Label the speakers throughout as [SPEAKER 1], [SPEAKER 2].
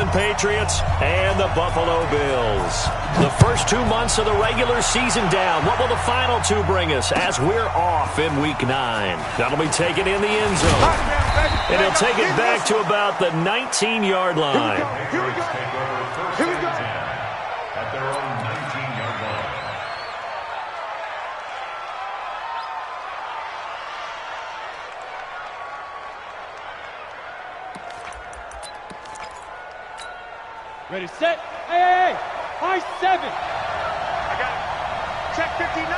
[SPEAKER 1] England Patriots and the Buffalo Bills. The first 2 months of the regular season down. What will the final two bring us as we're off in Week 9? That'll be taken in the end zone. And he'll take it back to about the 19-yard line.
[SPEAKER 2] Here we go. Here we go. At their own 19-yard line.
[SPEAKER 3] Ready, set. Hey. High 7.
[SPEAKER 4] I got it. Check 59.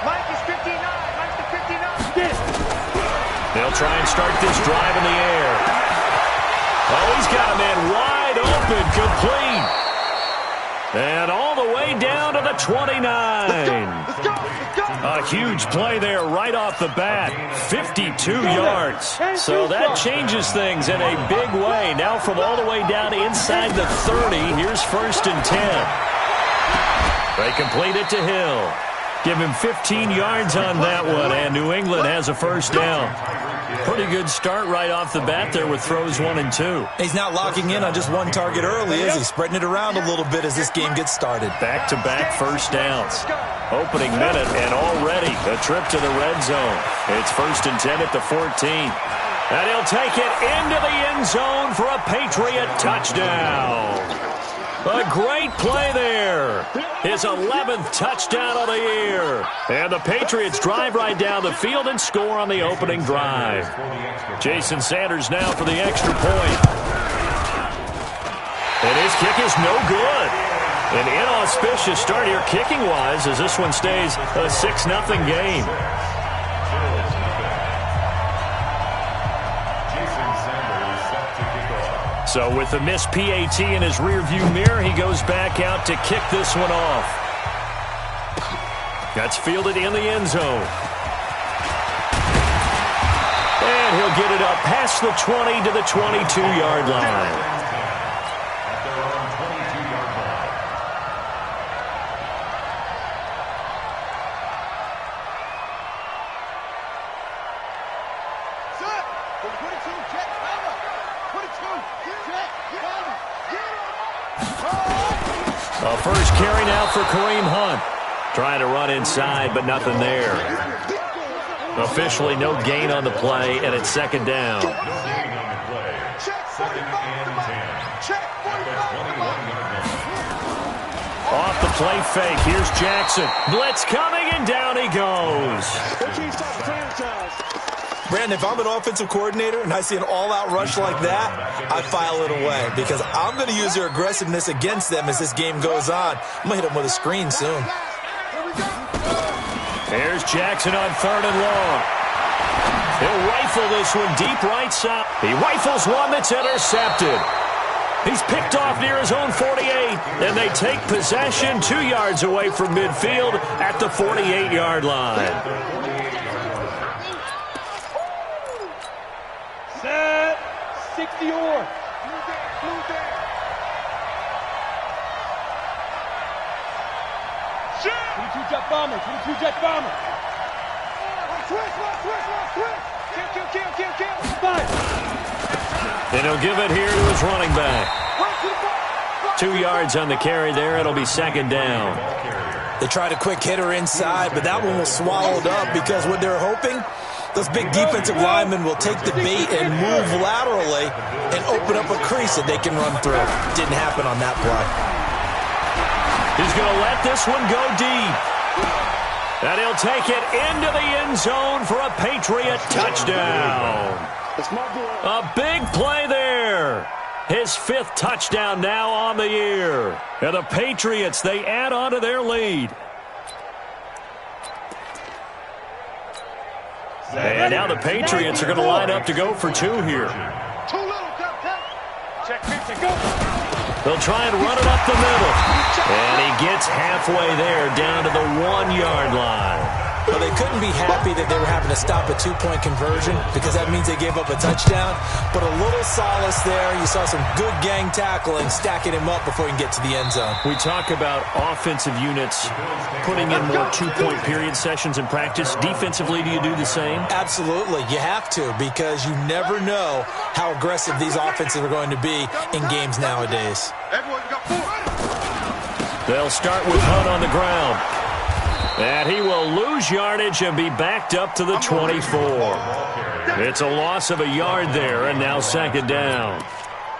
[SPEAKER 4] Mike is 59. Mike's the 59.
[SPEAKER 3] Get it.
[SPEAKER 1] They'll try and start this drive in the air. Oh, he's got a man wide open, complete. And all the way down to the 29.
[SPEAKER 4] Let's go.
[SPEAKER 1] A huge play there right off the bat. 52 yards. So that changes things in a big way. Now from all the way down inside the 30, here's 1st and 10. They complete it to Hill. Give him 15 yards on that one, and New England has a first down. Pretty good start right off the bat there with throws 1 and 2.
[SPEAKER 5] He's not locking in on just one target early, is he? Spreading it around a little bit as this game gets started.
[SPEAKER 1] Back-to-back first downs. Opening minute, and already a trip to the red zone. It's 1st and 10 at the 14. And he'll take it into the end zone for a Patriot touchdown. A great play there. His 11th touchdown of the year. And the Patriots drive right down the field and score on the opening drive. Jason Sanders now for the extra point. And his kick is no good. An inauspicious start here kicking-wise as this one stays a 6-0 game. So with the missed PAT in his rearview mirror, he goes back out to kick this one off. That's fielded in the end zone. And he'll get it up past the 20 to the 22-yard line. A first carry now for Kareem Hunt. Trying to run inside, but nothing there. Officially no gain on the play, and it's 2nd down. Off the play fake, here's Jackson. Blitz coming, and down he goes.
[SPEAKER 5] Brandon, if I'm an offensive coordinator and I see an all-out rush like that, I file it away because I'm going to use their aggressiveness against them as this game goes on. I'm going to hit them with a screen soon.
[SPEAKER 1] There's Jackson on 3rd and long. He'll rifle this one deep right side. He rifles one that's intercepted. He's picked off near his own 48, and they take possession 2 yards away from midfield at the 48-yard line.
[SPEAKER 3] Set. 60 or. 22 jet bomber. 22 jet bomber.
[SPEAKER 1] And he'll give it here to his running back. 2 yards on the carry there. It'll be 2nd down.
[SPEAKER 5] They tried a quick hitter inside, but that one was swallowed up because what they're hoping, those big defensive linemen will take the bait and move laterally and open up a crease that they can run through. Didn't happen on that play.
[SPEAKER 1] He's going to let this one go deep. And he'll take it into the end zone for a Patriot touchdown. A big play there. His 5th touchdown now on the year. And the Patriots, they add on to their lead. And now the Patriots are going to line up to go for 2 here. They'll try and run it up the middle. And he gets halfway there down to the 1-yard line.
[SPEAKER 5] Well, they couldn't be happy that they were having to stop a two-point conversion because that means they gave up a touchdown. But a little solace there. You saw some good gang tackling, stacking him up before he can get to the end zone.
[SPEAKER 1] We talk about offensive units putting in more two-point period sessions in practice. Defensively, do you do the same?
[SPEAKER 5] Absolutely. You have to because you never know how aggressive these offenses are going to be in games nowadays.
[SPEAKER 1] They'll start with Hunt on the ground. And he will lose yardage and be backed up to the 24. It's a loss of a yard there, and now second down.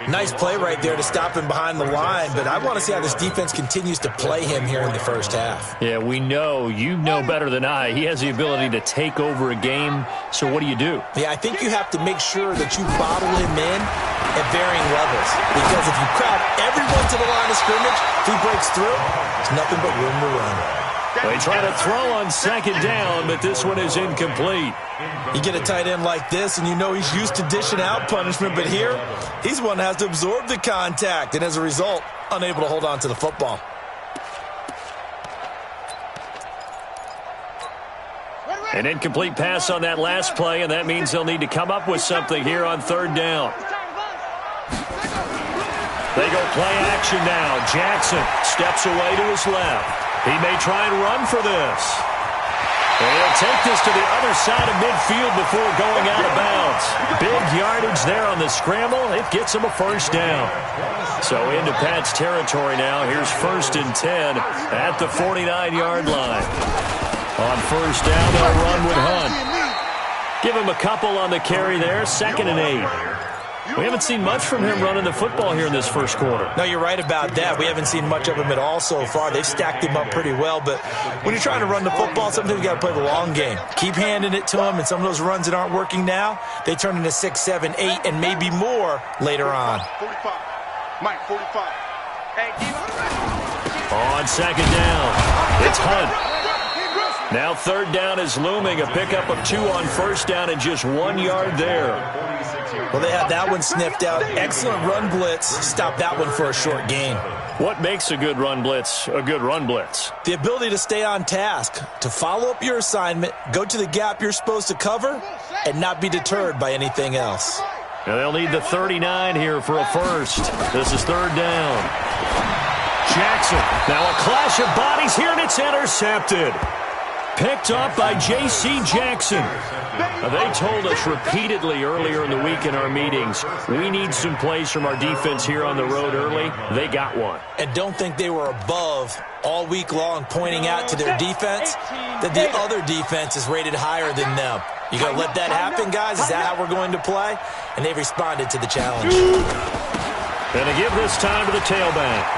[SPEAKER 5] Nice play right there to stop him behind the line, but I want to see how this defense continues to play him here in the first half.
[SPEAKER 1] Yeah, we know. You know better than I. He has the ability to take over a game, so what do you do?
[SPEAKER 5] Yeah, I think you have to make sure that you bottle him in at varying levels, because if you crowd everyone to the line of scrimmage, if he breaks through, there's nothing but room to run.
[SPEAKER 1] They try to throw on second down, but this one is incomplete.
[SPEAKER 5] You get a tight end like this, and you know he's used to dishing out punishment, but here, he's one that has to absorb the contact, and as a result, unable to hold on to the football.
[SPEAKER 1] An incomplete pass on that last play, and that means they'll need to come up with something here on third down. They go play action now. Jackson steps away to his left. He may try and run for this. And he'll take this to the other side of midfield before going out of bounds. Big yardage there on the scramble. It gets him a first down. So into Pat's territory now. Here's 1st and 10 at the 49-yard line. On first down, they'll run with Hunt. Give him a couple on the carry there. 2nd and 8. We haven't seen much from him running the football here in this first quarter.
[SPEAKER 5] No, you're right about that. We haven't seen much of him at all so far. They've stacked him up pretty well, but when you're trying to run the football, sometimes you got to play the long game. Keep handing it to him, and some of those runs that aren't working now, they turn into 6, 7, 8, and maybe more later on.
[SPEAKER 4] 45. Mike, 45.
[SPEAKER 1] On second down, it's Hunt. Now third down is looming. A pickup of 2 on first down and just 1 yard there.
[SPEAKER 5] Well, they had that one sniffed out. Excellent run blitz. Stop that one for a short gain.
[SPEAKER 1] What makes a good run blitz a good run blitz?
[SPEAKER 5] The ability to stay on task, to follow up your assignment, go to the gap you're supposed to cover, and not be deterred by anything else.
[SPEAKER 1] Now they'll need the 39 here for a first. This is third down. Jackson. Now a clash of bodies here, and it's intercepted. Picked up by J.C. Jackson. Now, they told us repeatedly earlier in the week in our meetings, we need some plays from our defense here on the road early. They got one.
[SPEAKER 5] And don't think they were above all week long pointing out to their defense that the other defense is rated higher than them. You going to let that happen, guys? Is that how we're going to play? And they responded to the challenge.
[SPEAKER 1] And they give this time to the tailback.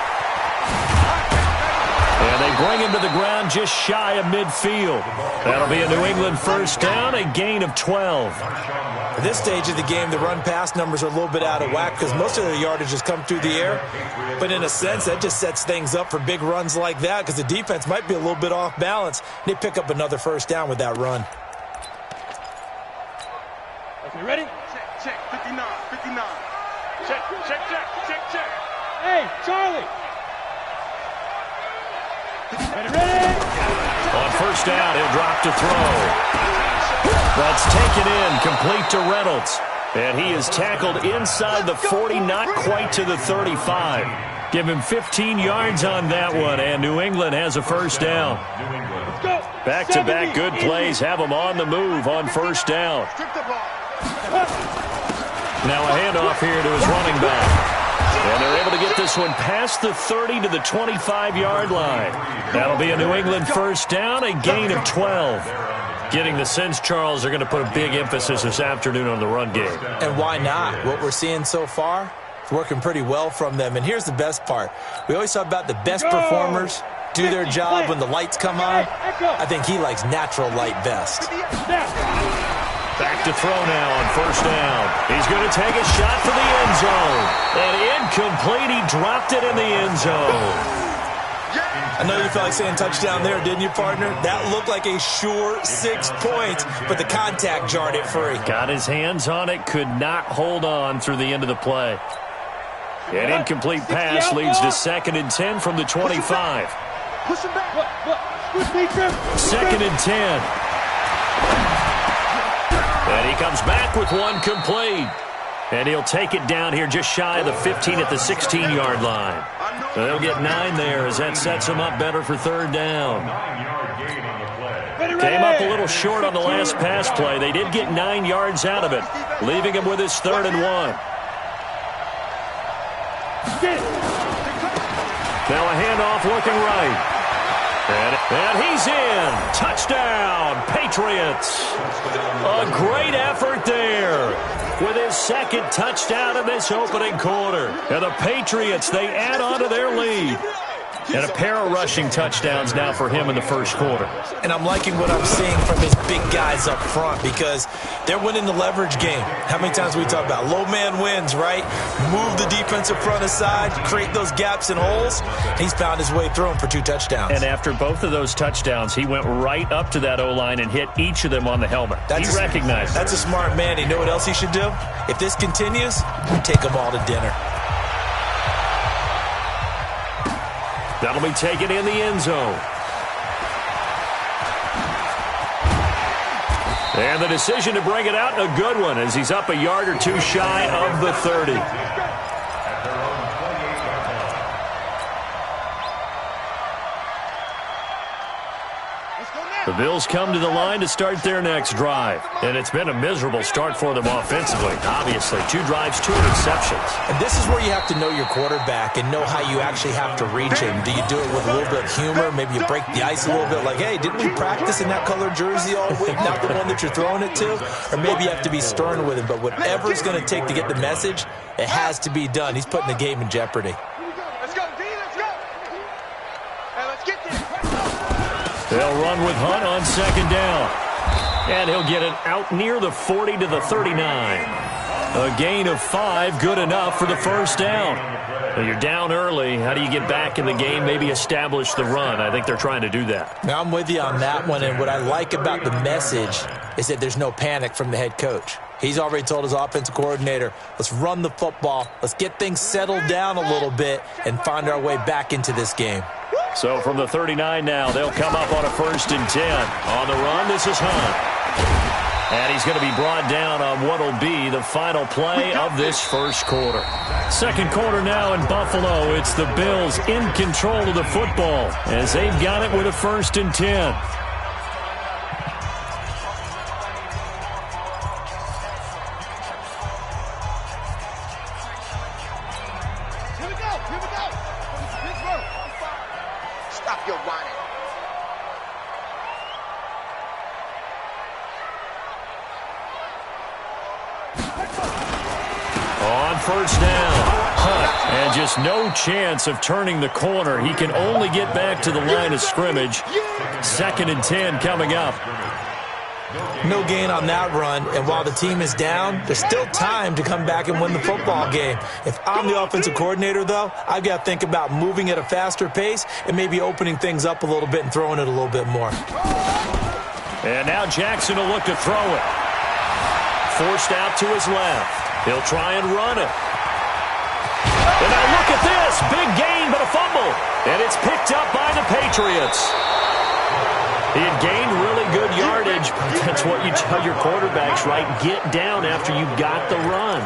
[SPEAKER 1] And they bring him to the ground just shy of midfield. That'll be a New England first down, a gain of 12.
[SPEAKER 5] At this stage of the game, the run-pass numbers are a little bit out of whack because most of the yardage has come through the air. But in a sense, that just sets things up for big runs like that because the defense might be a little bit off balance. They pick up another first down with that run.
[SPEAKER 3] Okay, ready?
[SPEAKER 4] Check, 59, 59. Check.
[SPEAKER 3] Hey, Charlie! Ready?
[SPEAKER 1] On first down, he'll drop to throw. That's taken in, complete to Reynolds. And he is tackled inside the 40, not quite to the 35. Give him 15 yards on that one, and New England has a first down. Back-to-back good plays have them on the move on first down. Now a handoff here to his running back. And they're able to get this one past the 30 to the 25-yard line. That'll be a New England first down, a gain of 12. Getting the sense, Charles, they're going to put a big emphasis this afternoon on the run game.
[SPEAKER 5] And why not? What we're seeing so far is working pretty well from them. And here's the best part. We always talk about the best performers do their job when the lights come on. I think he likes natural light best.
[SPEAKER 1] Back to throw now on first down. He's going to take a shot for the end zone. And incomplete. He dropped it in the end zone.
[SPEAKER 5] I know you felt like saying touchdown there, didn't you, partner? That looked like a sure 6 points, but the contact jarred it free.
[SPEAKER 1] Got his hands on it, could not hold on through the end of the play. An incomplete pass leads to 2nd and 10 from the 25.
[SPEAKER 4] Push him back.
[SPEAKER 3] Good me, Trip.
[SPEAKER 1] 2nd and 10. And he comes back with one complete. And he'll take it down here just shy of the 15 at the 16-yard line. So they'll get 9 there as that sets them up better for 3rd down.
[SPEAKER 2] 9-yard gain on the play.
[SPEAKER 1] Came up a little short on the last pass play. They did get 9 yards out of it, leaving him with his 3rd and 1. Now a handoff looking right. And he's in. Touchdown, Patriots. A great effort there with his 2nd touchdown in this opening quarter. And the Patriots, they add on to their lead. And a pair of rushing touchdowns now for him in the 1st quarter.
[SPEAKER 5] And I'm liking what I'm seeing from his big guys up front because they're winning the leverage game. How many times we talk about low man wins, right? Move the defensive front aside, create those gaps and holes. He's found his way through them for 2 touchdowns.
[SPEAKER 1] And after both of those touchdowns, he went right up to that O-line and hit each of them on the helmet. He recognized it.
[SPEAKER 5] That's a smart man. You know what else he should do? If this continues, take them all to dinner.
[SPEAKER 1] That'll be taken in the end zone. And the decision to bring it out, a good one, as he's up a yard or 2 shy of the 30. The Bills come to the line to start their next drive. And it's been a miserable start for them offensively. Obviously, 2 drives, 2 interceptions.
[SPEAKER 5] And this is where you have to know your quarterback and know how you actually have to reach him. Do you do it with a little bit of humor? Maybe you break the ice a little bit like, hey, didn't we practice in that colored jersey all week? Not the one that you're throwing it to? Or maybe you have to be stern with him. But whatever it's going to take to get the message, it has to be done. He's putting the game in jeopardy.
[SPEAKER 4] Let's go, D, let's go. Hey, let's get this.
[SPEAKER 1] They'll run with Hunt on 2nd down. And he'll get it out near the 40 to the 39. A gain of 5, good enough for the 1st down. Well, you're down early. How do you get back in the game, maybe establish the run? I think they're trying to do that.
[SPEAKER 5] Now, I'm with you on that one, and what I like about the message is that there's no panic from the head coach. He's already told his offensive coordinator, let's run the football, let's get things settled down a little bit and find our way back into this game.
[SPEAKER 1] So from the 39 now, they'll come up on a 1st and 10. On the run, this is Hunt. And he's going to be brought down on what will be the final play of this 1st quarter. 2nd quarter now in Buffalo. It's the Bills in control of the football as they've got it with a 1st and 10.
[SPEAKER 4] Stop your whining.
[SPEAKER 1] On 1st down, Hunt, and just no chance of turning the corner. He can only get back to the line of scrimmage. 2nd and 10 coming up.
[SPEAKER 5] No gain on that run, and while the team is down, there's still time to come back and win the football game. If I'm the offensive coordinator, though, I've got to think about moving at a faster pace and maybe opening things up a little bit and throwing it a little bit more.
[SPEAKER 1] And now Jackson will look to throw it. Forced out to his left. He'll try and run it. And now look at this. Big gain, but a fumble. And it's picked up by the Patriots. He had gained really good yardage, but that's what you tell your quarterbacks, right? Get down after you got the run.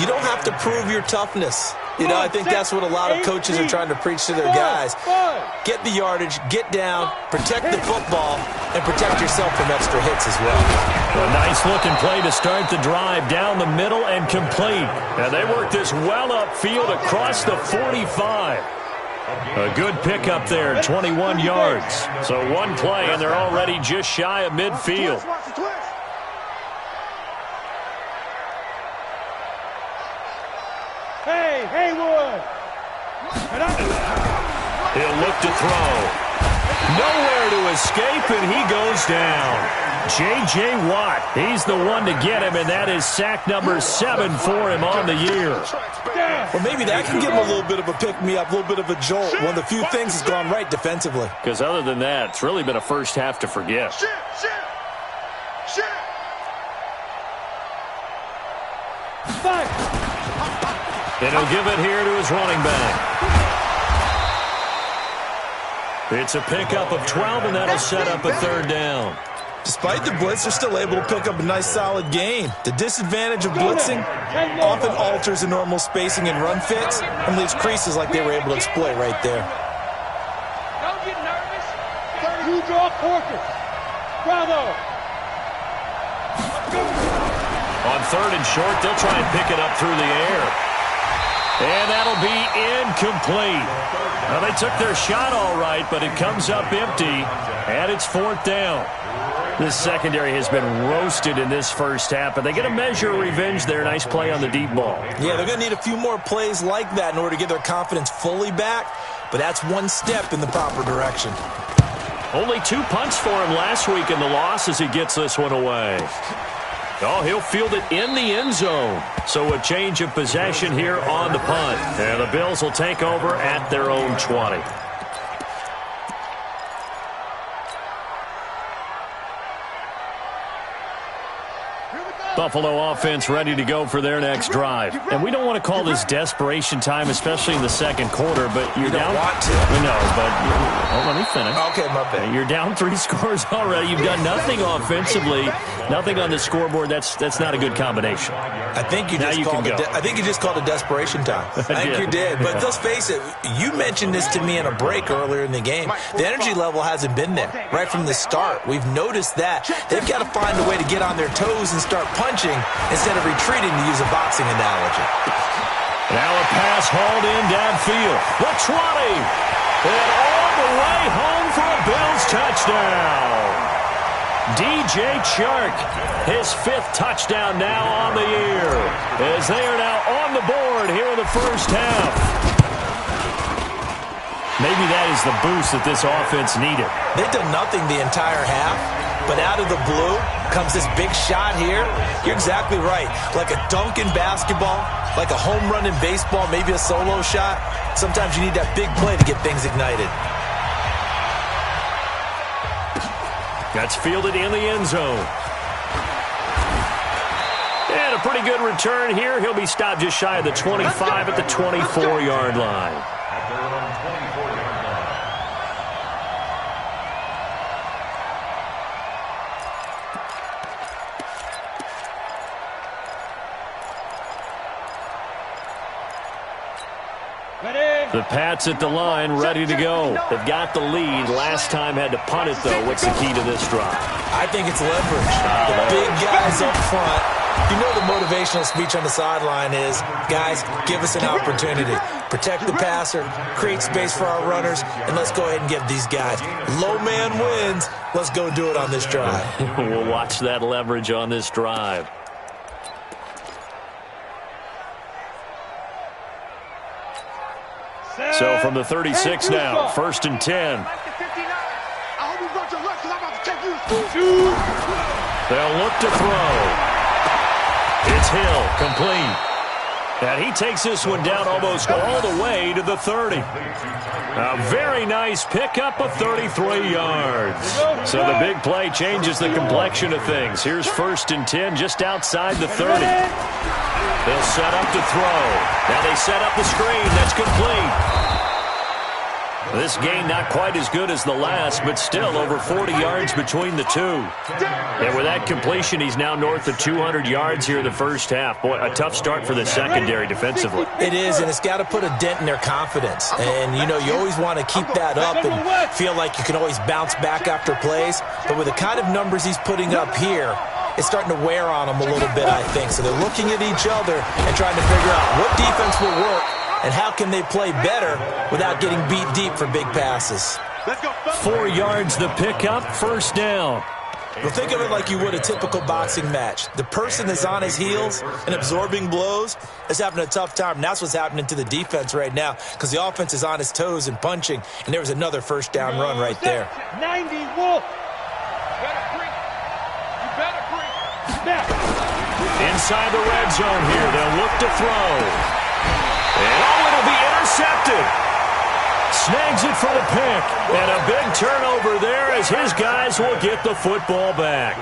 [SPEAKER 5] You don't have to prove your toughness. You know, I think that's what a lot of coaches are trying to preach to their guys. Get the yardage, get down, protect the football, and protect yourself from extra hits as well.
[SPEAKER 1] A nice-looking play to start the drive down the middle and complete. And they work this well upfield across the 45. A good pickup there, 21 yards. So one play, and they're already just shy of midfield.
[SPEAKER 3] Hey, Haywood!
[SPEAKER 1] He'll look to throw. Nowhere to escape, and he goes down. J.J. Watt, he's the one to get him, and that is sack number 7 for him on the year.
[SPEAKER 5] Well, maybe that can give him a little bit of a pick-me-up, a little bit of a jolt. One of the few things that's gone right defensively.
[SPEAKER 1] Because other than that, it's really been a first half to forget. And he'll give it here to his running back. It's a pickup of 12, and that'll set up a third down.
[SPEAKER 5] Despite the blitz, they're still able to pick up a nice, solid gain. The disadvantage of blitzing often alters the normal spacing and run fits and leaves creases like they were able to exploit right there.
[SPEAKER 4] Don't get nervous.
[SPEAKER 3] You draw quarters. Bravo.
[SPEAKER 1] On third and short, they'll try and pick it up through the air. And that'll be incomplete. Now, they took their shot all right, but it comes up empty, and it's fourth down. This secondary has been roasted in this first half, but they get a measure of revenge there. Nice play on the deep ball.
[SPEAKER 5] Yeah, they're going to need a few more plays like that in order to get their confidence fully back, but that's one step in the proper direction.
[SPEAKER 1] Only 2 punts for him last week in the loss as he gets this one away. Oh, he'll field it in the end zone. So a change of possession here on the punt. And the Bills will take over at their own 20. Buffalo offense ready to go for their next drive. And we don't want to call this desperation time, especially in the second quarter, but you're down.
[SPEAKER 5] You don't want to.
[SPEAKER 1] No, but let me finish.
[SPEAKER 5] Okay, my bad.
[SPEAKER 1] You're down 3 scores already. You've done nothing offensively, nothing on the scoreboard. That's not a good combination.
[SPEAKER 5] I think you just called it desperation time. I think you did. But let's face it, you mentioned this to me in a break earlier in the game. The energy level hasn't been there right from the start. We've noticed that. They've got to find a way to get on their toes and start punching instead of retreating, to use a boxing analogy.
[SPEAKER 1] Now a pass hauled in downfield. The 20. And all the way home for a Bills touchdown. DJ Chark, his 5th touchdown now on the year, as they are now on the board here in the first half. Maybe that is the boost that this offense needed.
[SPEAKER 5] They've done nothing the entire half, but out of the blue comes this big shot here. You're exactly right. Like a dunk in basketball, like a home run in baseball, maybe a solo shot. Sometimes you need that big play to get things ignited.
[SPEAKER 1] That's fielded in the end zone. And a pretty good return here. He'll be stopped just shy of the 25 at the 24-yard line.
[SPEAKER 2] At their own 24-yard line.
[SPEAKER 1] The Pats at the line, ready to go. They've got the lead. Last time had to punt it, though. What's the key to this drive?
[SPEAKER 5] I think it's leverage. The big guys up front. You know the motivational speech on the sideline is, guys, give us an opportunity. Protect the passer, create space for our runners, and let's go ahead and give these guys. Low man wins. Let's go do it on this drive.
[SPEAKER 1] We'll watch that leverage on this drive. So from the 36 now, 1st and 10. They'll look to throw. It's Hill, complete. And he takes this one down almost all the way to the 30. A very nice pickup of 33 yards. So the big play changes the complexion of things. Here's 1st and 10 just outside the 30. They'll set up to throw. Now they set up the screen. That's complete. This game not quite as good as the last, but still over 40 yards between the two. And with that completion, he's now north of 200 yards here in the first half. Boy, a tough start for the secondary defensively.
[SPEAKER 5] It is, and it's got to put a dent in their confidence. And, you know, you always want to keep that up and feel like you can always bounce back after plays. But with the kind of numbers he's putting up here, it's starting to wear on them a little bit, I think. So they're looking at each other and trying to figure out what defense will work and how can they play better without getting beat deep for big passes.
[SPEAKER 1] 4 yards the pickup, 1st down.
[SPEAKER 5] Well, think of it like you would a typical boxing match. The person is on his heels and absorbing blows is having a tough time. And that's what's happening to the defense right now because the offense is on his toes and punching. And there was another 1st down run right there.
[SPEAKER 3] 90 Wolf.
[SPEAKER 1] Inside the red zone here. They'll look to throw. And it'll be intercepted. snags it for the pick. And a big turnover there as his guys will get the football back.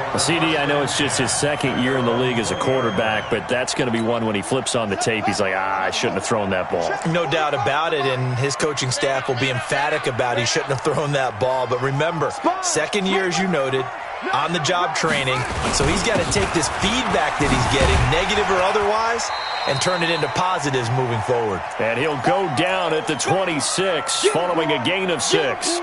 [SPEAKER 1] Well, CD, I know it's just his second year in the league as a quarterback, but that's going to be one when he flips on the tape. He's like, I shouldn't have thrown that ball.
[SPEAKER 5] No doubt about it, and his coaching staff will be emphatic about he shouldn't have thrown that ball. But remember, second year, as you noted, on-the-job training, so he's got to take this feedback that he's getting, negative or otherwise, and turn it into positives moving forward.
[SPEAKER 1] And he'll go down at the 26 following a gain of 6.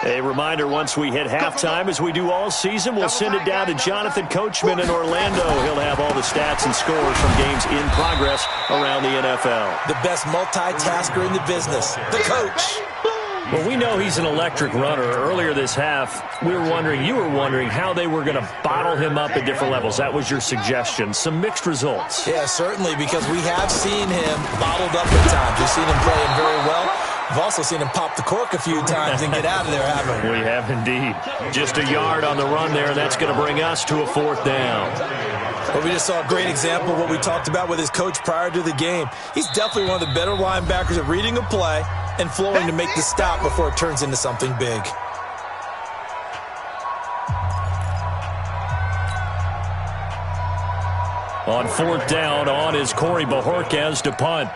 [SPEAKER 1] A reminder, once we hit halftime, as we do all season, we'll send it down to Jonathan Coachman in Orlando. He'll have all the stats and scores from games in progress around the NFL.
[SPEAKER 5] The best multitasker in the business, the coach.
[SPEAKER 1] Well, we know he's an electric runner. Earlier this half, you were wondering how they were going to bottle him up at different levels. That was your suggestion. Some mixed results.
[SPEAKER 5] Yeah, certainly, because we have seen him bottled up at times. We've seen him playing very well. We've also seen him pop the cork a few times and get out of there, haven't we?
[SPEAKER 1] We have indeed. Just a yard on the run there, and that's going to bring us to a 4th down.
[SPEAKER 5] Well, we just saw a great example of what we talked about with his coach prior to the game. He's definitely one of the better linebackers at reading a play and flowing to make the stop before it turns into something big.
[SPEAKER 1] On 4th down, on is Corey Bajorquez to punt.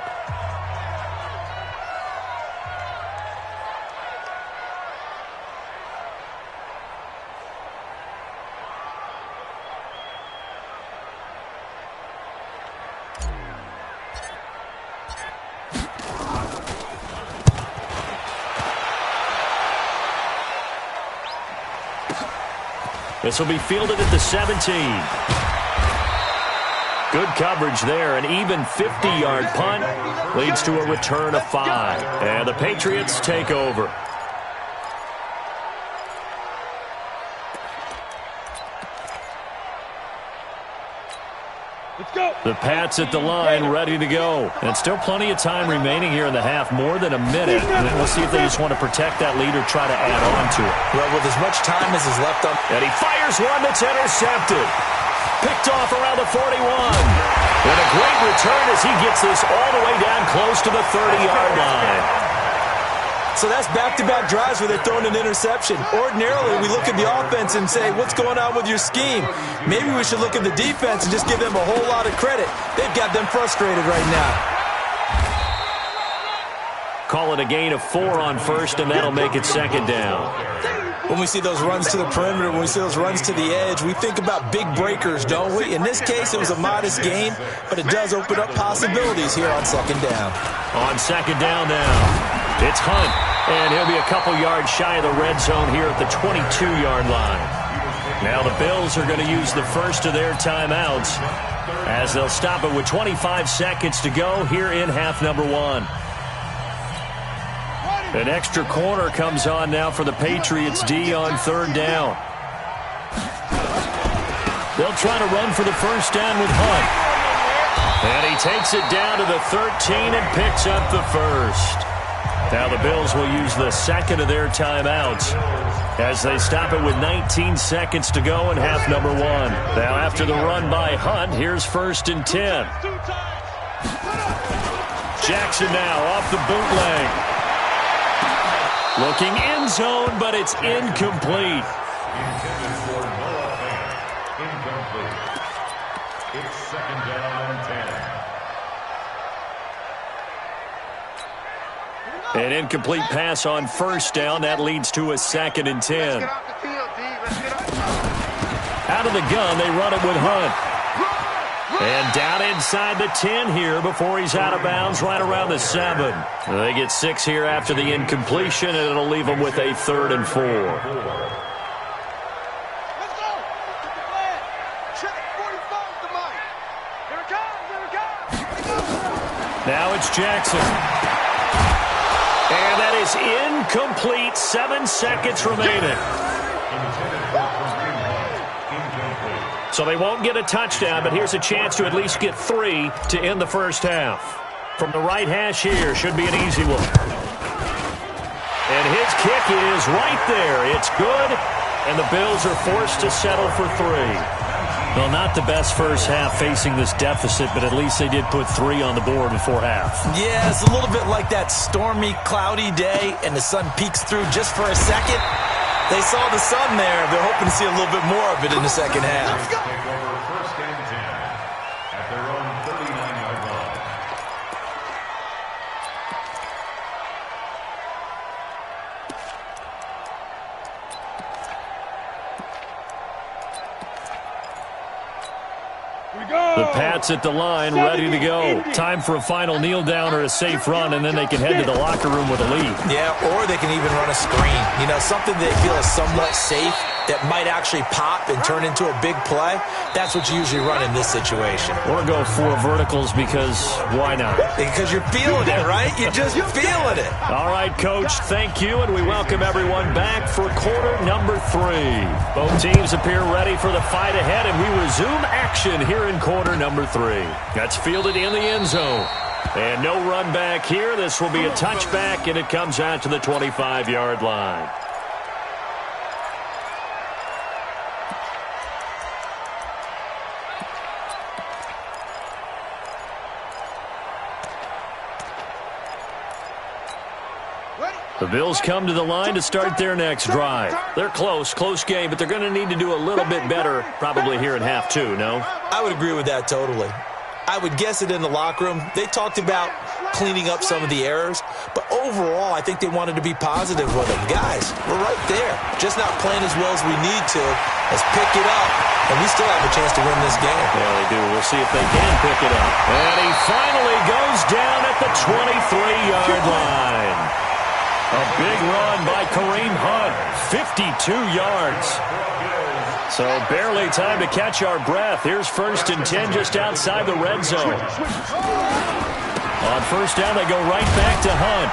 [SPEAKER 1] This will be fielded at the 17. Good coverage there. An even 50-yard punt leads to a return of 5. And the Patriots take over.
[SPEAKER 3] Let's go.
[SPEAKER 1] The Pats at the line, ready to go. And still plenty of time remaining here in the half, more than a minute. And we'll see if they just want to protect that lead or try to add on to it.
[SPEAKER 5] Well, with as much time as is left on.
[SPEAKER 1] And he fires one that's intercepted. Picked off around the 41. And a great return as he gets this all the way down close to the 30-yard line.
[SPEAKER 5] So that's back-to-back drives where they're throwing an interception. Ordinarily, we look at the offense and say, what's going on with your scheme? Maybe we should look at the defense and just give them a whole lot of credit. They've got them frustrated right now.
[SPEAKER 1] Call it a gain of 4 on 1st, and that'll make it 2nd down.
[SPEAKER 5] When we see those runs to the perimeter, when we see those runs to the edge, we think about big breakers, don't we? In this case, it was a modest gain, but it does open up possibilities here on 2nd down.
[SPEAKER 1] On 2nd down now. It's Hunt, and he'll be a couple yards shy of the red zone here at the 22-yard line. Now the Bills are going to use the first of their timeouts as they'll stop it with 25 seconds to go here in half number 1. An extra corner comes on now for the Patriots D on 3rd down. They'll try to run for the first down with Hunt. And he takes it down to the 13 and picks up the first. Now the Bills will use the second of their timeouts as they stop it with 19 seconds to go in half number 1. Now after the run by Hunt, here's 1st and 10. Jackson now off the bootleg. Looking end zone, but it's incomplete.
[SPEAKER 2] Intended for Noah. Incomplete. It's 2nd down and 10.
[SPEAKER 1] An incomplete pass on 1st down. That leads to a 2nd and 10. Out of the gun, they run it with Hunt. And down inside the 10 here before he's out of bounds right around the 7. They get 6 here after the incompletion, and it'll leave them with a 3rd and 4. Now it's Jackson. And that is incomplete. 7 seconds remaining. So they won't get a touchdown, but here's a chance to at least get 3 to end the first half. From the right hash here, should be an easy one. And his kick is right there. It's good, and the Bills are forced to settle for 3. Well, not the best first half facing this deficit, but at least they did put 3 on the board before half.
[SPEAKER 5] Yeah, it's a little bit like that stormy, cloudy day, and the sun peeks through just for a second. They saw the sun there. They're hoping to see a little bit more of it in the second half.
[SPEAKER 2] Take over first and 10 at their own 39-yard line.
[SPEAKER 1] The Pats at the line, ready to go. Time for a final kneel down or a safe run, and then they can head to the locker room with a lead.
[SPEAKER 5] Yeah, or they can even run a screen. You know, something they feel is somewhat safe that might actually pop and turn into a big play. That's what you usually run in this situation.
[SPEAKER 1] Or go 4 verticals because why not?
[SPEAKER 5] Because you're feeling it, right? You're just feeling it.
[SPEAKER 1] All right, Coach, thank you, and we welcome everyone back for quarter number 3. Both teams appear ready for the fight ahead, and we resume action here in quarter number 3. That's fielded in the end zone. And no run back here. This will be a touchback, and it comes out to the 25-yard line. The Bills come to the line to start their next drive. They're close game, but they're going to need to do a little bit better probably here in half 2, no?
[SPEAKER 5] I would agree with that totally. I would guess it in the locker room. They talked about cleaning up some of the errors, but overall, I think they wanted to be positive with them. Guys, we're right there. Just not playing as well as we need to. Let's pick it up, and we still have a chance to win this game.
[SPEAKER 1] Yeah, they do. We'll see if they can pick it up. And he finally goes down at the 23-yard line. A big run by Kareem Hunt, 52 yards. So barely time to catch our breath. Here's first and 10 just outside the red zone. On first down, they go right back to Hunt.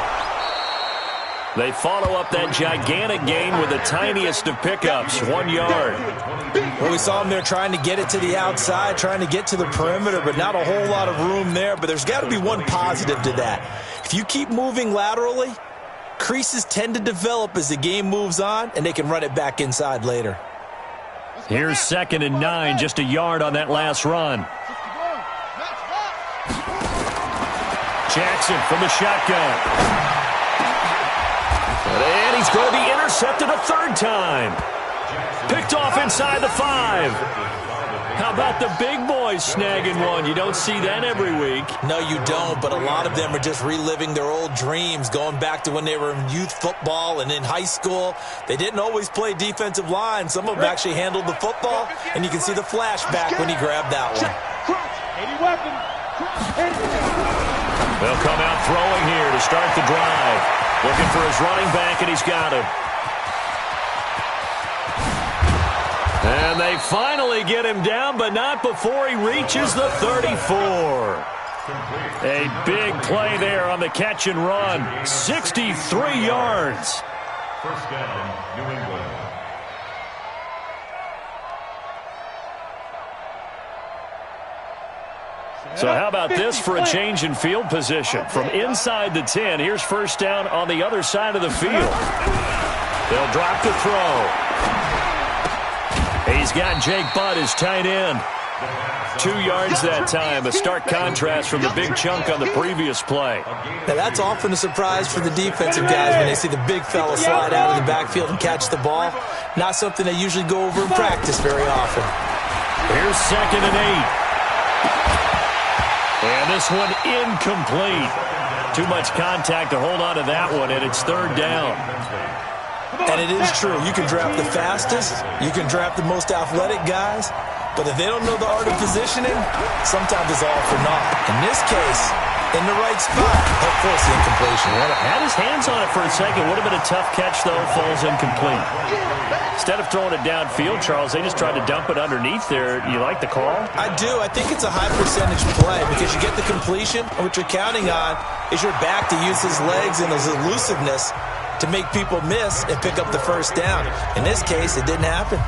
[SPEAKER 1] They follow up that gigantic gain with the tiniest of pickups, 1 yard.
[SPEAKER 5] Well, we saw them there trying to get it to the outside, trying to get to the perimeter, but not a whole lot of room there. But there's got to be one positive to that. If you keep moving laterally, creases tend to develop as the game moves on, and they can run it back inside later.
[SPEAKER 1] Here's 2nd and 9, just a yard on that last run. Jackson from the shotgun. And he's going to be intercepted a 3rd time. Picked off inside the 5. How about the big boys snagging one? You don't see that every week.
[SPEAKER 5] No, you don't, but a lot of them are just reliving their old dreams, going back to when they were in youth football and in high school. They didn't always play defensive line. Some of them actually handled the football, and you can see the flashback when he grabbed that one.
[SPEAKER 1] They'll come out throwing here to start the drive. Looking for his running back, and he's got him. And they finally get him down, but not before he reaches the 34. A big play there on the catch and run. 63 yards.
[SPEAKER 2] First down, New England.
[SPEAKER 1] So how about this for a change in field position? From inside the 10, here's first down on the other side of the field. They'll drop the throw. He's got Jake Butt as tight end. 2 yards that time, a stark contrast from the big chunk on the previous play.
[SPEAKER 5] Now that's often a surprise for the defensive guys when they see the big fella slide out of the backfield and catch the ball. Not something they usually go over in practice very often.
[SPEAKER 1] Here's 2nd and 8. And this one incomplete. Too much contact to hold on to that one, and it's 3rd down.
[SPEAKER 5] And it is true. You can draft the fastest. You can draft the most athletic guys. But if they don't know the art of positioning, sometimes it's all for naught. In this case, in the right spot, help force the incompletion.
[SPEAKER 1] Had his hands on it for a second. Would have been a tough catch, though. Falls incomplete. Instead of throwing it downfield, Charles, they just tried to dump it underneath there. You like the call?
[SPEAKER 5] I do. I think it's a high percentage play because you get the completion, and what you're counting on is your back to use his legs and his elusiveness to make people miss and pick up the first down. In this case, it didn't happen.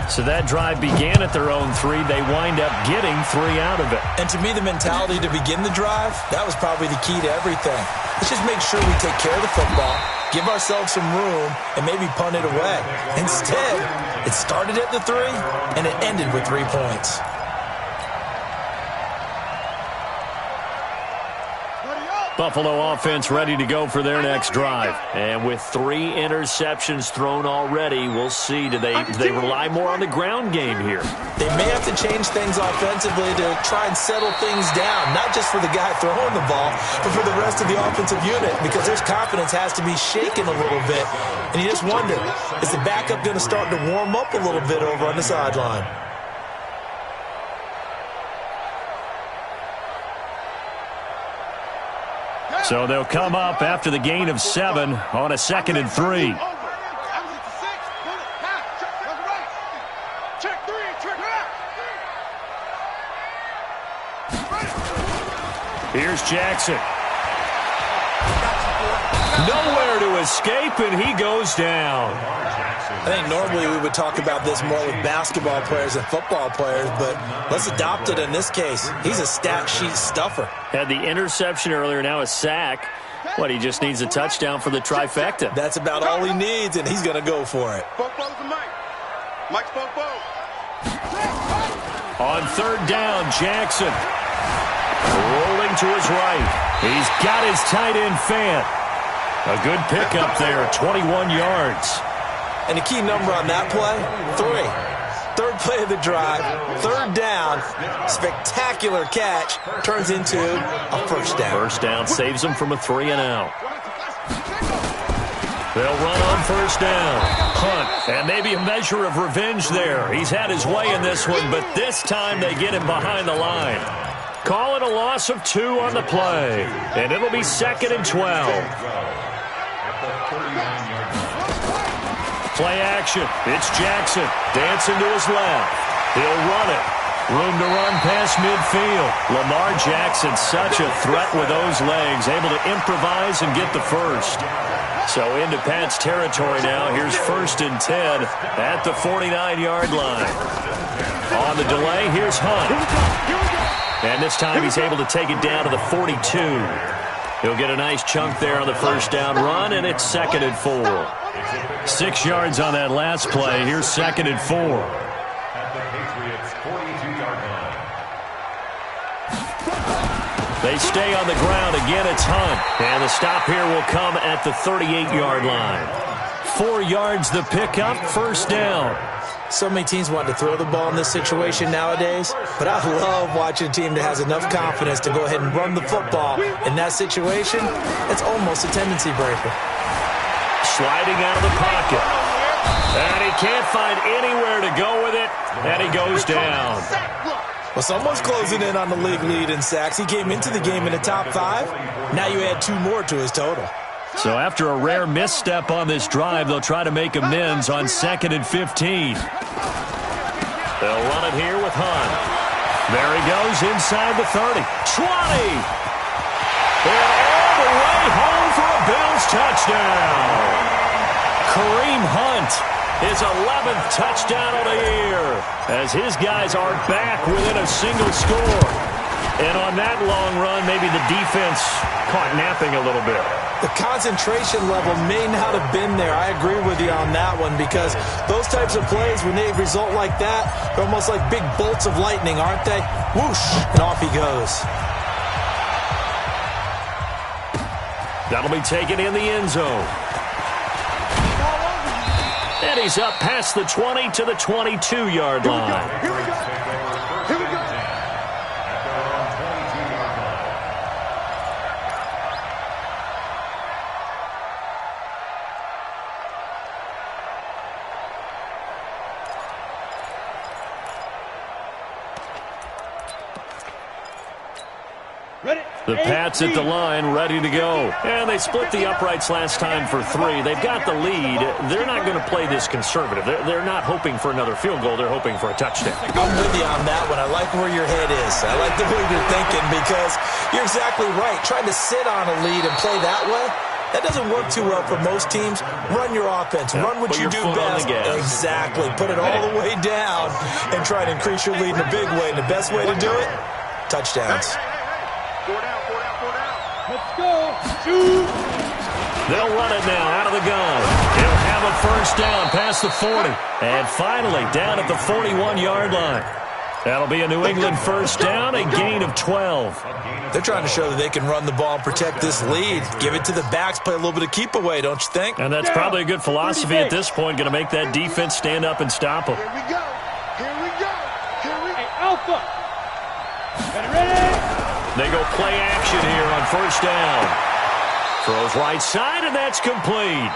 [SPEAKER 1] So that drive began at their own 3. They wind up getting 3 out of it.
[SPEAKER 5] And to me, the mentality to begin the drive, that was probably the key to everything. let's just make sure we take care of the football, give ourselves some room, and maybe punt it away. Instead, it started at the 3, and it ended with 3 points.
[SPEAKER 1] Buffalo offense ready to go for their next drive. And with 3 interceptions thrown already, we'll see. Do they rely more on the ground game here?
[SPEAKER 5] They may have to change things offensively to try and settle things down, not just for the guy throwing the ball, but for the rest of the offensive unit, because their confidence has to be shaken a little bit. And you just wonder, is the backup going to start to warm up a little bit over on the sideline?
[SPEAKER 1] So they'll come up after the gain of 7 on a 2nd and 3. Here's Jackson. Nowhere to escape, and he goes down.
[SPEAKER 5] I think normally we would talk about this more with basketball players and football players, but let's adopt it in this case. He's a stat sheet stuffer.
[SPEAKER 1] Had the interception earlier, now a sack. He just needs a touchdown for the trifecta.
[SPEAKER 5] That's about all he needs, and he's going to go for it.
[SPEAKER 4] Mike's Bobo.
[SPEAKER 1] On 3rd down, Jackson. Rolling to his right. He's got his tight end Fant. A good pickup there, 21 yards.
[SPEAKER 5] And the key number on that play, 3. 3rd play of the drive, 3rd down, spectacular catch, turns into a 1st down.
[SPEAKER 1] 1st down saves them from a 3 and out. They'll run on 1st down. Hunt, and maybe a measure of revenge there. He's had his way in this one, but this time they get him behind the line. Call it a loss of 2 on the play, and it'll be 2nd and 12. Play action. It's Jackson. Dancing to his left. He'll run it. Room to run past midfield. Lamar Jackson, such a threat with those legs. Able to improvise and get the first. So into Pat's territory now. Here's 1st and 10 at the 49-yard line. On the delay, here's Hunt. And this time he's able to take it down to the 42. He'll get a nice chunk there on the 1st down run, and it's 2nd and 4. 6 yards on that last play. Here's 2nd and 4.
[SPEAKER 2] At the Patriots' 42-yard line.
[SPEAKER 1] They stay on the ground. Again, it's Hunt. And the stop here will come at the 38-yard line. 4 yards the pickup, 1st down.
[SPEAKER 5] So many teams want to throw the ball in this situation nowadays, but I love watching a team that has enough confidence to go ahead and run the football. In that situation, it's almost a tendency breaker.
[SPEAKER 1] Sliding out of the pocket. And he can't find anywhere to go with it, and he goes down.
[SPEAKER 5] Well, someone's closing in on the league lead in sacks. He came into the game in the top 5. Now you add 2 more to his total.
[SPEAKER 1] So after a rare misstep on this drive, they'll try to make amends on 2nd and 15. They'll run it here with Hunt. There he goes inside the 30. 20! And all the way home for a Bills touchdown. Kareem Hunt, his 11th touchdown of the year, as his guys are back within a single score. And on that long run, maybe the defense caught napping a little bit.
[SPEAKER 5] The concentration level may not have been there. I agree with you on that one, because those types of plays, when they result like that, they're almost like big bolts of lightning, aren't they? Whoosh, and off he goes.
[SPEAKER 1] That'll be taken in the end zone. And he's up past the 20 to the 22-yard line.
[SPEAKER 4] Here we go. Here we go.
[SPEAKER 1] The Pats at the line, ready to go. And they split the uprights last time for 3. They've got the lead. They're not going to play this conservative. They're not hoping for another field goal. They're hoping for a touchdown.
[SPEAKER 5] I'm with you on that one. I like where your head is. I like the way you're thinking, because you're exactly right. Trying to sit on a lead and play that way, that doesn't work too well for most teams. Run your offense. Run what you do best. Exactly. Put it all the way down and try to increase your lead in a big way. And the best way to do it, touchdowns.
[SPEAKER 4] Four down.
[SPEAKER 3] Let's go.
[SPEAKER 1] They'll run it now out of the gun. He'll have a first down past the 40. And finally down at the 41-yard line. That'll be a New England first down, a gain of 12.
[SPEAKER 5] They're trying to show that they can run the ball and protect this lead. Give it to the backs, play a little bit of keep away, don't you think?
[SPEAKER 1] And that's probably a good philosophy at this point, going to make that defense stand up and stop them.
[SPEAKER 3] Here we go. Here we go. Here we go. Hey, Alpha. Ready?
[SPEAKER 1] They go play action here on first down. Throws right side, and that's complete.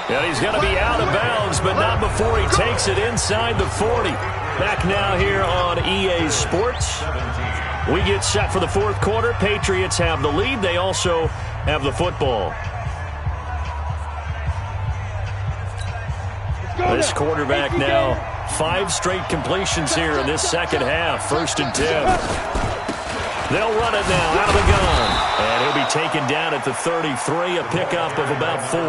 [SPEAKER 1] And he's going to be out of bounds, but not before he takes it inside the 40. Back now here on EA Sports. We get set for the fourth quarter. Patriots have the lead. They also have the football. This quarterback now, 5 straight completions here in this second half. First and 10. They'll run it now out of the gun. And he'll be taken down at the 33, a pickup of about 4.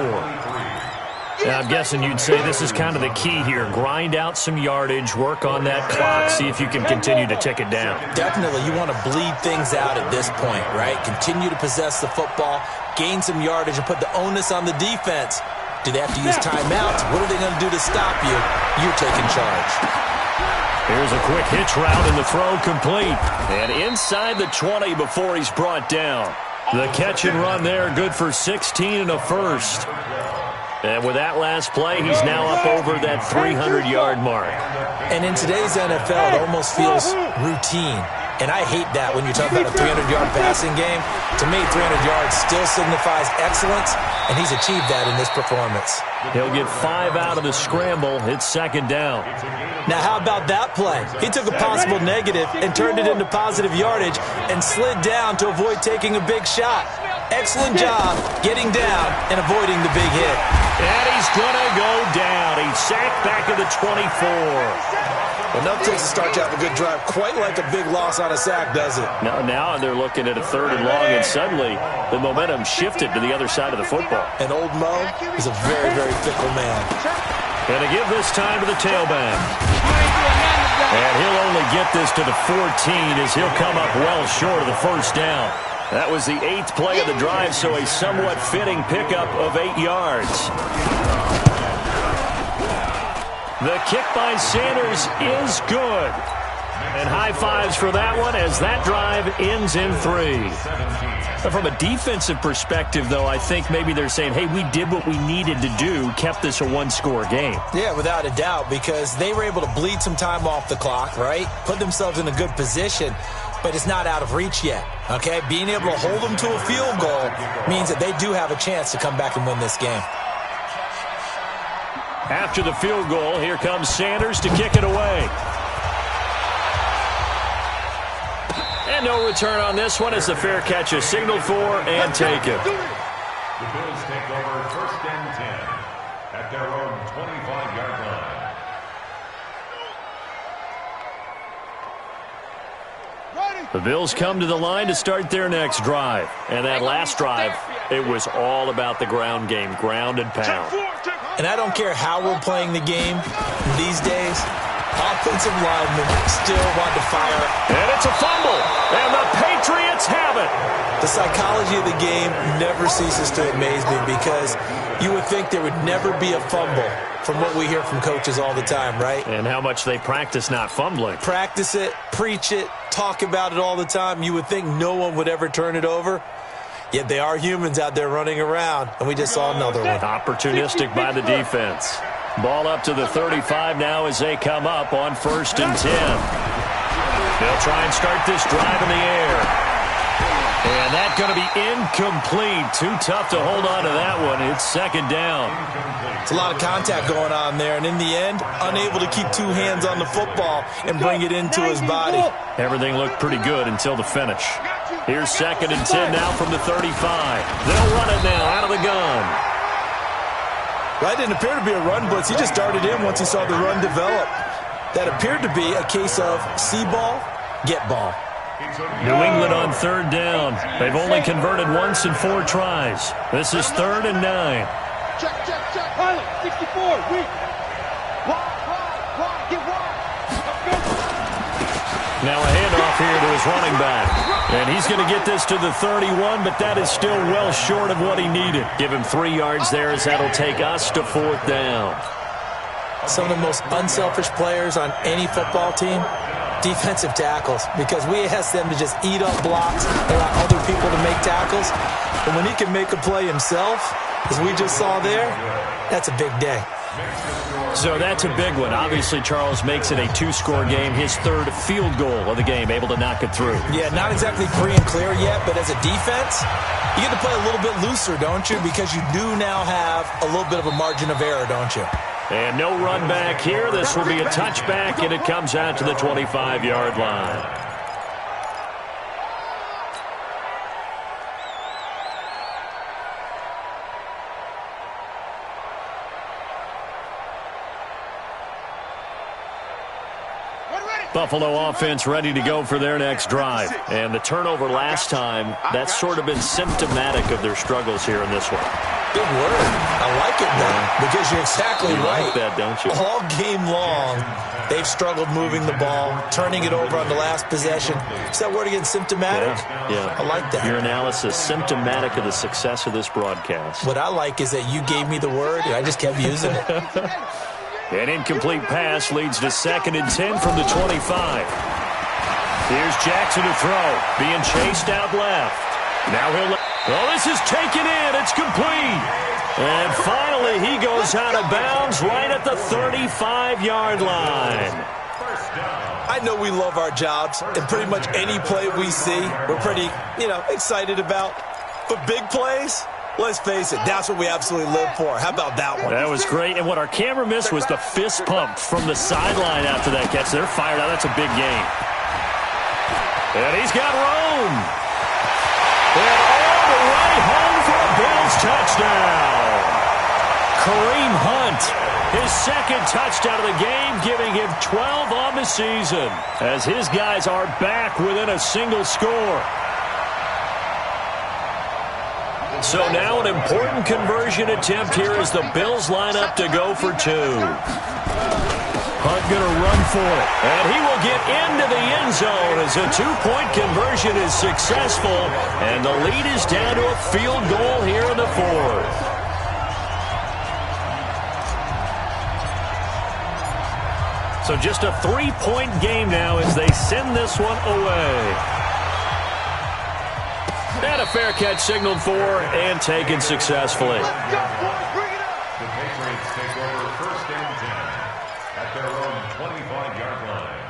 [SPEAKER 1] Now, I'm guessing you'd say this is kind of the key here. Grind out some yardage, work on that clock, see if you can continue to tick it down.
[SPEAKER 5] Definitely. You want to bleed things out at this point, right? Continue to possess the football, gain some yardage, and put the onus on the defense. Do they have to use timeouts? What are they going to do to stop you? You're taking charge.
[SPEAKER 1] Here's a quick hitch route, and the throw complete. And inside the 20 before he's brought down. The catch and run there, good for 16 and a first. And with that last play, he's now up over that 300-yard mark.
[SPEAKER 5] And in today's NFL, it almost feels routine. And I hate that when you talk about a 300-yard passing game. To me, 300 yards still signifies excellence, and he's achieved that in this performance.
[SPEAKER 1] He'll get 5 out of the scramble. It's second down.
[SPEAKER 5] Now, how about that play? He took a possible negative and turned it into positive yardage and slid down to avoid taking a big shot. Excellent job getting down and avoiding the big hit.
[SPEAKER 1] And he's going to go down. He's sacked back at the 24.
[SPEAKER 5] Enough takes to start you out a good drive. Quite like a big loss on a sack, does it?
[SPEAKER 1] Now they're looking at a 3rd and long, and suddenly the momentum shifted to the other side of the football.
[SPEAKER 5] And old Mo is a very, very fickle man.
[SPEAKER 1] And to give this time to the tailback. And he'll only get this to the 14 as he'll come up well short of the first down. That was the 8th play of the drive, so a somewhat fitting pickup of 8 yards. The kick by Sanders is good. And high fives for that one as that drive ends in 3. From a defensive perspective, though, I think maybe they're saying, hey, we did what we needed to do, kept this a 1-score game.
[SPEAKER 5] Yeah, without a doubt, because they were able to bleed some time off the clock, right? Put themselves in a good position, but it's not out of reach yet, okay? Being able to hold them to a field goal means that they do have a chance to come back and win this game.
[SPEAKER 1] After the field goal, here comes Sanders to kick it away. And no return on this one as the fair catch is signaled for and taken.
[SPEAKER 2] The Bills take over first and 10 at their own 25-yard line.
[SPEAKER 1] The Bills come to the line to start their next drive. And that last drive, it was all about the ground game, ground and pound.
[SPEAKER 5] And I don't care how we're playing the game these days, offensive linemen still want to fire.
[SPEAKER 1] And it's a fumble, and the Patriots have it.
[SPEAKER 5] The psychology of the game never ceases to amaze me because you would think there would never be a fumble from what we hear from coaches all the time, right?
[SPEAKER 1] And how much they practice not fumbling.
[SPEAKER 5] Practice it, preach it, talk about it all the time. You would think no one would ever turn it over. Yet they are humans out there running around, and we just saw another one.
[SPEAKER 1] Opportunistic by the defense. Ball up to the 35 now as they come up on first and 10. They'll try and start this drive in the air. And that's going to be incomplete. Too tough to hold on to that one. It's second down.
[SPEAKER 5] It's a lot of contact going on there, and in the end, unable to keep 2 hands on the football and bring it into his body.
[SPEAKER 1] Everything looked pretty good until the finish. Here's second and 10 now from the 35. They'll run it now out of the gun.
[SPEAKER 5] Well, that didn't appear to be a run blitz. He just darted in once he saw the run develop. That appeared to be a case of see ball, get ball.
[SPEAKER 1] New England on third down. They've only converted once in 4 tries. This is 3rd and 9.
[SPEAKER 3] Check. Pilot, 64, weak. Wide, get wide.
[SPEAKER 1] Now a handoff handoff here to his running back. And he's going to get this to the 31, but that is still well short of what he needed. Give him 3 yards there as that'll take us to 4th down.
[SPEAKER 5] Some of the most unselfish players on any football team, defensive tackles, because we ask them to just eat up blocks, allow other people to make tackles. And when he can make a play himself, as we just saw there, that's a big day.
[SPEAKER 1] So that's a big one. Obviously, Charles makes it a 2-score game. His 3rd field goal of the game, able to knock it through.
[SPEAKER 5] Yeah, not exactly free and clear yet, but as a defense, you get to play a little bit looser, don't you? Because you do now have a little bit of a margin of error, don't you?
[SPEAKER 1] And no run back here. This will be a touchback, and it comes out to the 25-yard line. Buffalo offense ready to go for their next drive. And the turnover last time, that's sort of been symptomatic of their struggles here in this one.
[SPEAKER 5] Good word. I like it, though, because you're exactly right.
[SPEAKER 1] Like that, don't you?
[SPEAKER 5] All game long, they've struggled moving the ball, turning it over on the last possession. Is that word again, symptomatic?
[SPEAKER 1] Yeah.
[SPEAKER 5] I like that.
[SPEAKER 1] Your analysis, symptomatic of the success of this broadcast.
[SPEAKER 5] What I like is that you gave me the word, and I just kept using it.
[SPEAKER 1] An incomplete pass leads to 2nd and 10 from the 25. Here's Jackson to throw, being chased out left. Now he'll... Oh, this is taken in. It's complete. And finally, he goes out of bounds right at the 35-yard line.
[SPEAKER 5] I know we love our jobs, and pretty much any play we see, we're pretty, excited about. But big plays... Let's face it, that's what we absolutely live for. How about that one?
[SPEAKER 1] That was great. And what our camera missed was the fist pump from the sideline after that catch. They're fired out. That's a big game. And he's got room. And all the way home for a Bills touchdown. Kareem Hunt, his 2nd touchdown of the game, giving him 12 on the season, as his guys are back within a single score. So now an important conversion attempt here as the Bills line up to go for 2. Hunt going to run for it, and he will get into the end zone as a 2-point conversion is successful, and the lead is down to a field goal here in the 4th. So just a 3-point game now as they send this one away. And a fair catch signaled for and taken successfully.
[SPEAKER 2] The Patriots take over 1st and 10 at their own 25-yard line.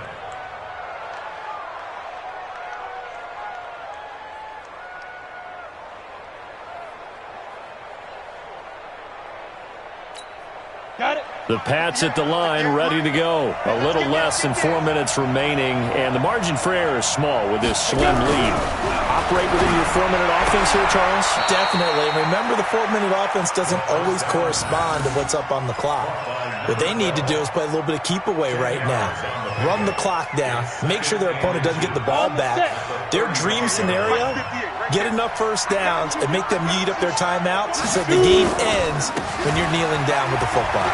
[SPEAKER 3] Got it.
[SPEAKER 1] The Pats at the line, ready to go. A little less than 4 minutes remaining, and the margin for error is small with this slim lead. Operate within your 4-minute offense here, Charles?
[SPEAKER 5] Definitely. Remember, the 4-minute offense doesn't always correspond to what's up on the clock. What they need to do is play a little bit of keep away right now. Run the clock down. Make sure their opponent doesn't get the ball back. Their dream scenario, get enough first downs and make them eat up their timeouts so the game ends when you're kneeling down with the football.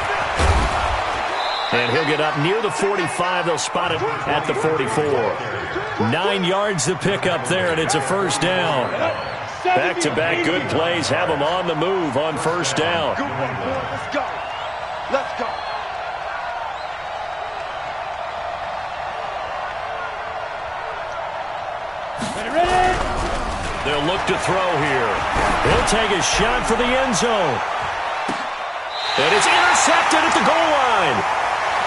[SPEAKER 1] And he'll get up near the 45. They'll spot it at the 44. 9 yards to pick up there, and it's a 1st down. Back-to-back good plays have them on the move on 1st down.
[SPEAKER 3] Let's go. Let's go. Ready?
[SPEAKER 1] They'll look to throw here. He'll take a shot for the end zone. And it's intercepted at the goal line.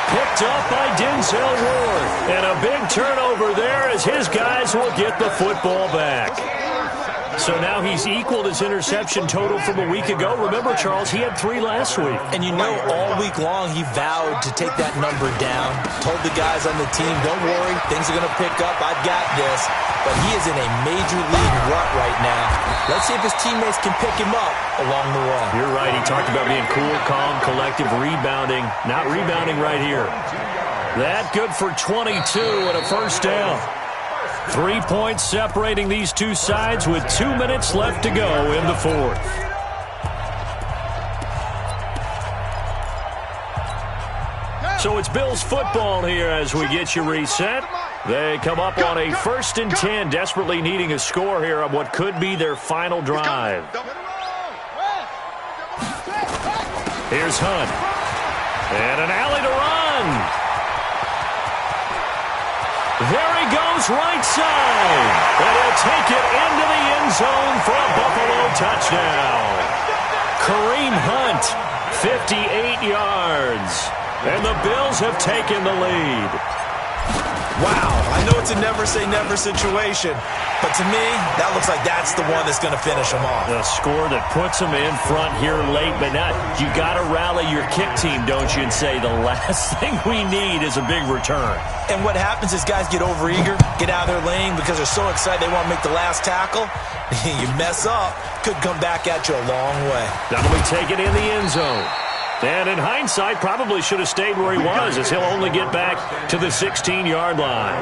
[SPEAKER 1] Picked up by Denzel Ward. And a big turnover there as his guys will get the football back. So now he's equaled his interception total from a week ago. Remember, Charles, he had 3 last week.
[SPEAKER 5] And you know, all week long he vowed to take that number down. Told the guys on the team, don't worry, things are going to pick up. I've got this. But he is in a major league rut right now. Let's see if his teammates can pick him up along the way.
[SPEAKER 1] You're right. He talked about being cool, calm, collective, rebounding. Not rebounding right here. That good for 22 and a 1st down. 3 points separating these two sides with 2 minutes left to go in the 4th. So it's Bills football here as we get you reset. They come up on a 1st and 10, desperately needing a score here on what could be their final drive. Here's Hunt. And an alley to run. There he goes, right side. And he'll take it into the end zone for a Buffalo touchdown. Kareem Hunt, 58 yards. And the Bills have taken the lead.
[SPEAKER 5] Wow, I know it's a never-say-never situation, but to me, that looks like that's the one that's going to finish them off.
[SPEAKER 1] A score that puts them in front here late, but now you got to rally your kick team, don't you, and say the last thing we need is a big return.
[SPEAKER 5] And what happens is guys get overeager, get out of their lane because they're so excited they want to make the last tackle. You mess up, could come back at you a long way.
[SPEAKER 1] That'll be taken in the end zone. And in hindsight, probably should have stayed where he was, as he'll only get back to the 16-yard line.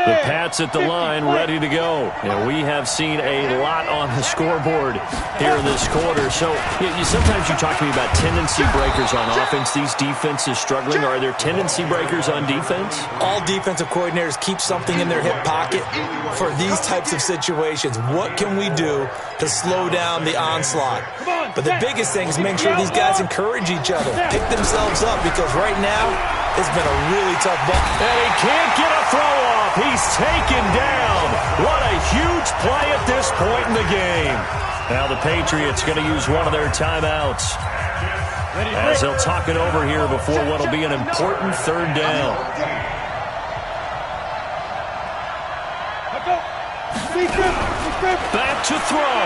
[SPEAKER 1] The Pats at the line, ready to go. And we have seen a lot on the scoreboard here in this quarter. So sometimes you talk to me about tendency breakers on offense. These defenses struggling. Are there tendency breakers on defense?
[SPEAKER 5] All defensive coordinators keep something in their hip pocket for these types of situations. What can we do to slow down the onslaught? But the biggest thing is making sure these guys encourage each other, pick themselves up, because right now it's been a really tough ball.
[SPEAKER 1] And he can't get a throw off. He's taken down. What a huge play at this point in the game. Now the Patriots going to use one of their timeouts, as they'll talk it over here before what will be an important 3rd down. Back to throw.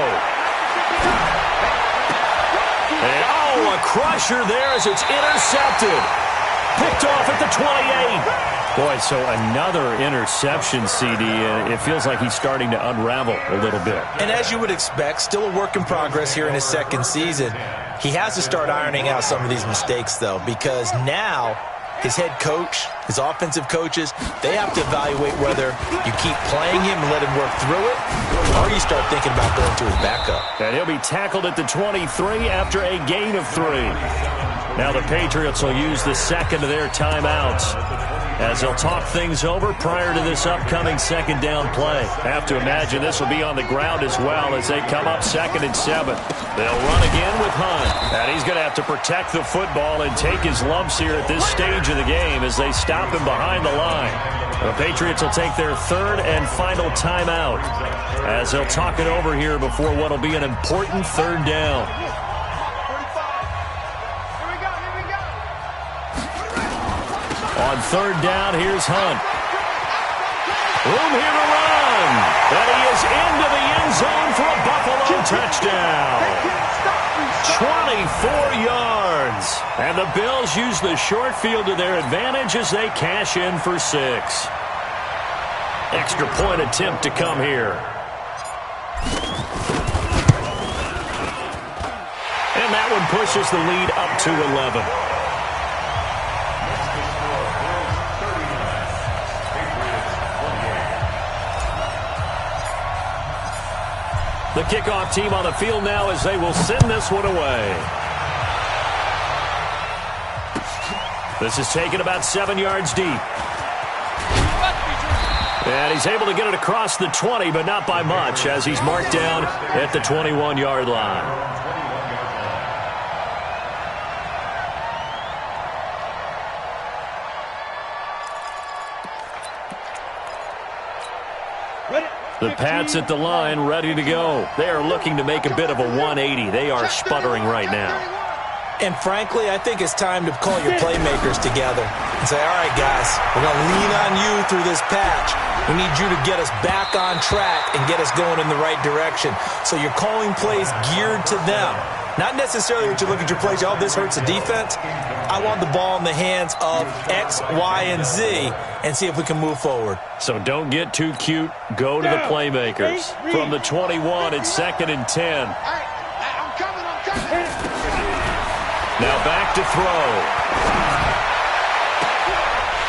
[SPEAKER 1] And, a crusher there as it's intercepted. Picked off at the 28. Boy, so another interception, CD, and it feels like he's starting to unravel a little bit.
[SPEAKER 5] And as you would expect, still a work in progress here in his 2nd season. He has to start ironing out some of these mistakes, though, because now his head coach, his offensive coaches, they have to evaluate whether you keep playing him and let him work through it, or you start thinking about going to his backup.
[SPEAKER 1] And he'll be tackled at the 23 after a gain of 3. Now the Patriots will use the 2nd of their timeouts, as they'll talk things over prior to this upcoming 2nd down play. Have to imagine this will be on the ground as well as they come up 2nd and 7. They'll run again with Hunt. And he's going to have to protect the football and take his lumps here at this stage of the game as they stop him behind the line. The Patriots will take their 3rd and final timeout, as they'll talk it over here before what will be an important 3rd down. On 3rd down, here's Hunt. Room here to run. And he is into the end zone for a Buffalo touchdown. 24 yards. And the Bills use the short field to their advantage as they cash in for 6. Extra point attempt to come here. And that one pushes the lead up to 11. The kickoff team on the field now as they will send this one away. This is taken about 7 yards deep. And he's able to get it across the 20, but not by much, as he's marked down at the 21-yard line. The Pats at the line, ready to go. They are looking to make a bit of a 180. They are sputtering right now.
[SPEAKER 5] And frankly, I think it's time to call your playmakers together and say, all right, guys, we're going to lean on you through this patch. We need you to get us back on track and get us going in the right direction. So you're calling plays geared to them. Not necessarily what you look at your plays, oh, this hurts the defense. I want the ball in the hands of X, Y, and Z and see if we can move forward.
[SPEAKER 1] So don't get too cute. Go to the playmakers. From the 21, it's 2nd and 10.
[SPEAKER 3] I'm coming.
[SPEAKER 1] Now back to throw.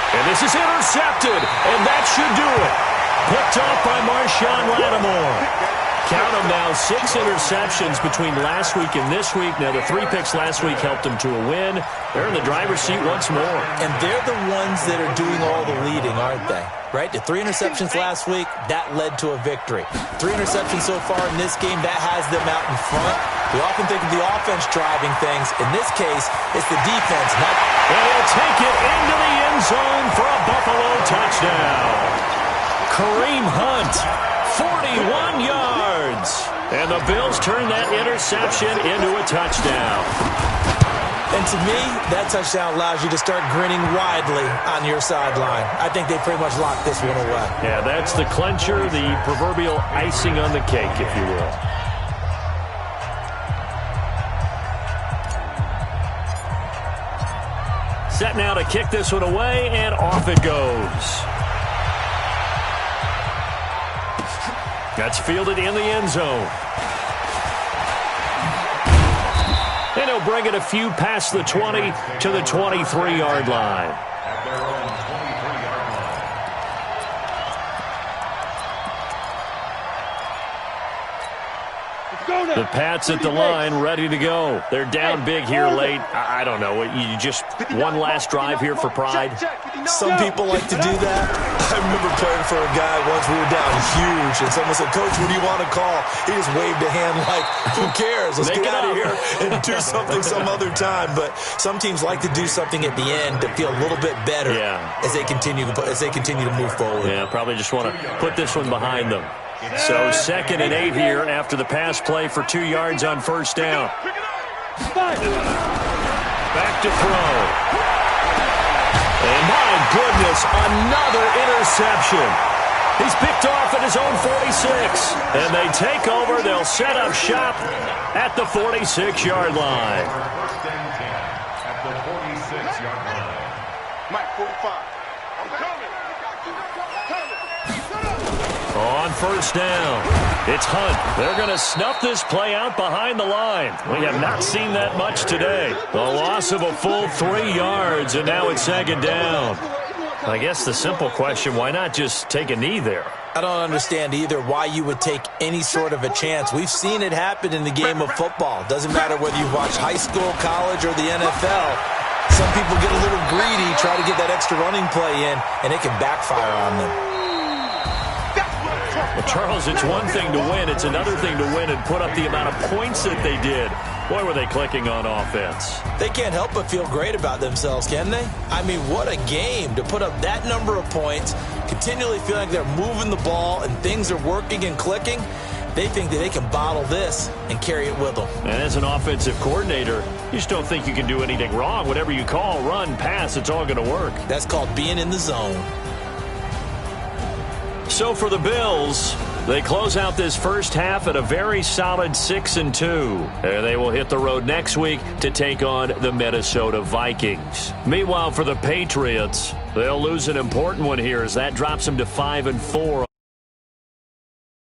[SPEAKER 1] And this is intercepted, and that should do it. Picked off by Marshawn Lattimore. Count them now, 6 interceptions between last week and this week. Now, the 3 picks last week helped them to a win. They're in the driver's seat once more.
[SPEAKER 5] And they're the ones that are doing all the leading, aren't they? Right? The 3 interceptions last week, that led to a victory. 3 interceptions so far in this game, that has them out in front. We often think of the offense driving things. In this case, it's the defense.
[SPEAKER 1] And he'll take it into the end zone for a Buffalo touchdown. Kareem Hunt, 41 yards. And the Bills turn that interception into a touchdown.
[SPEAKER 5] And to me, that touchdown allows you to start grinning widely on your sideline. I think they pretty much locked this one away.
[SPEAKER 1] Yeah, that's the clincher, the proverbial icing on the cake, if you will. Set now to kick this one away, and off it goes. That's fielded in the end zone. And he'll bring it a few past the 20 to the 23-yard line.
[SPEAKER 2] At their own 23-yard line.
[SPEAKER 1] The Pats at the line, ready to go. They're down big here late. I don't know. You just one last drive here for pride?
[SPEAKER 5] Some people like to do that. I remember playing for a guy once. We were down huge, and someone said, "Coach, what do you want to call?" He just waved a hand like, "Who cares? Let's get out of here and do something some other time." But some teams like to do something at the end to feel a little bit better as they continue to move forward.
[SPEAKER 1] Yeah, probably just want to put this one behind them. So 2nd and 8 here after the pass play for 2 yards on first down. Back to throw. And my goodness, another interception. He's picked off at his own 46. And they take over. They'll set up shop at the 46-yard line.
[SPEAKER 2] First and 10 at the 46-yard line.
[SPEAKER 4] Mike, 45. I'm coming.
[SPEAKER 1] On first down, it's Hunt. They're going to snuff this play out behind the line. We have not seen that much today. The loss of a full 3 yards, and now it's 2nd down. I guess the simple question, why not just take a knee there?
[SPEAKER 5] I don't understand either why you would take any sort of a chance. We've seen it happen in the game of football. Doesn't matter whether you watch high school, college, or the NFL. Some people get a little greedy, try to get that extra running play in, and it can backfire on them.
[SPEAKER 1] Well, Charles, it's one thing to win. It's another thing to win and put up the amount of points that they did. Boy, were they clicking on offense.
[SPEAKER 5] They can't help but feel great about themselves, can they? I mean, what a game to put up that number of points, continually feel like they're moving the ball and things are working and clicking. They think that they can bottle this and carry it with them.
[SPEAKER 1] And as an offensive coordinator, you just don't think you can do anything wrong. Whatever you call, run, pass, it's all going to work.
[SPEAKER 5] That's called being in the zone.
[SPEAKER 1] So for the Bills, they close out this first half at a very solid 6-2. And they will hit the road next week to take on the Minnesota Vikings. Meanwhile, for the Patriots, they'll lose an important one here as that drops them to 5-4.